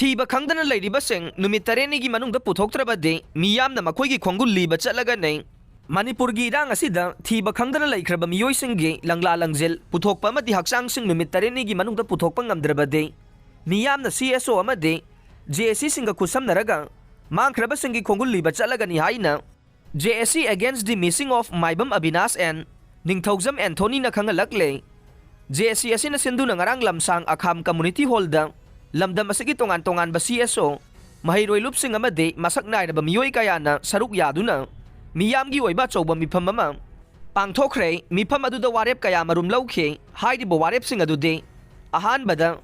थीब खंगदना लेरिबसिंग नुमित तरेनिगी मनुंगदा पुथोक्त्रबदे मियामना मखोइगी खोंगुल leap चलगा नै मणिपुरगी इरांग असिदा थीब खंगदना लेख्रब मियोइसिंगी लंगला लंगजेल पुथोकपा अमदि हक्चांगसिंग नुमित तरेनिगी मनुंगदा पुथोकपा ngamdrabade मियामना CSO अमदे JSC सिंगा खुसमनरगा मांगख्रबसिंगी खोंगुल leap चलगनी हाइना JSC against the missing of Maibam Abinas and Ningthokjam Anthony na khangalakle JSC asina sinduna ngarang lamsang akham community hall da lamdam asigi tongan ba CSO mahiroy lupsing amade masak nairaba miyoi kayana saruk yaduna miyamgi oiba chouba mifam ama pangthokre mifam aduda warep kaya marum lawkhe hairibo warep sing adude ahanbada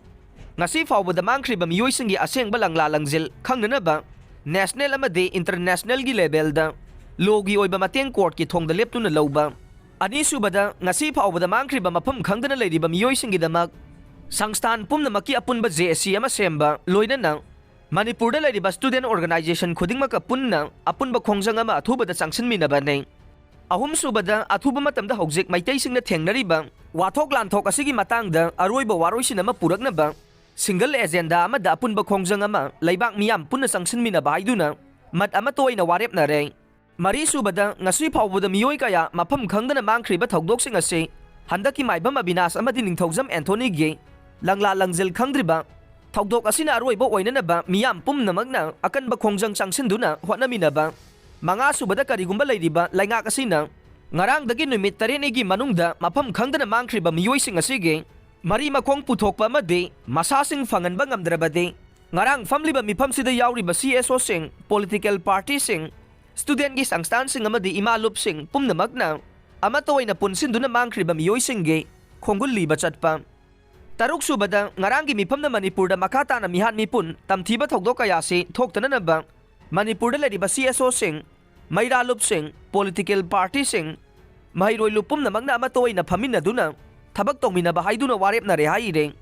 ngasi fawbada mangkhriba miyoi singi asengba langla langjil khangnanaba national amade international gi level da logi oiba mateng court ki thongda leptuna lawba anisubada ngasi fawbada mangkhriba mafam khangdana leiriba miyoi singi damak Sangstan pumnamaki apunba JSC ama semba loinana Manipurda leiriba student organization khudingmaka punna apunba khongjang ama athubada changsinminaba nei ahum subada athuba matamda hojek maitai singna thengnariba wathok lanthok asigi matangda aroiba waroisin ama puraknaba single agenda ama da apunba khongjang ama leibak miyam punna changsinminaba haiduna mat ama toina warepna re mari subada ngasi phawbada miyoi kaya mafam khangdana mangkhriba thokdoksing ase handaki maibam Abinas amadi Ningthokjam Anthony ge langla langjel khangdriba thokdok asina aroiba oinanaba miyam pumnamagna akanba khongjang changsinduna hotnaminaba manga subada karigumba leiriba laingak asina ngarang dagi numit tarenigi manungda mafam khangdana mangkhriba miyoising asige mari makhong puthokpa amade masasing fanganba ngamdrabade ngarang famliba mifam sida yauriba CSO sing political party sing student gi sangstan sing amade imalup sing pumnamagna amatoina punsinduna mangkhriba miyoisingge khongul liba chatpa Taruk subada ngarangi mifamna Manipurda makata na mihan mipun tamthiba thokdok kaya se thoktananaba Manipurda leriba CSO sing Mairalup sing political party sing Mahiroi lupum na magna amatoy na paminaduna thabak tongminaba haiduna warep na rehaire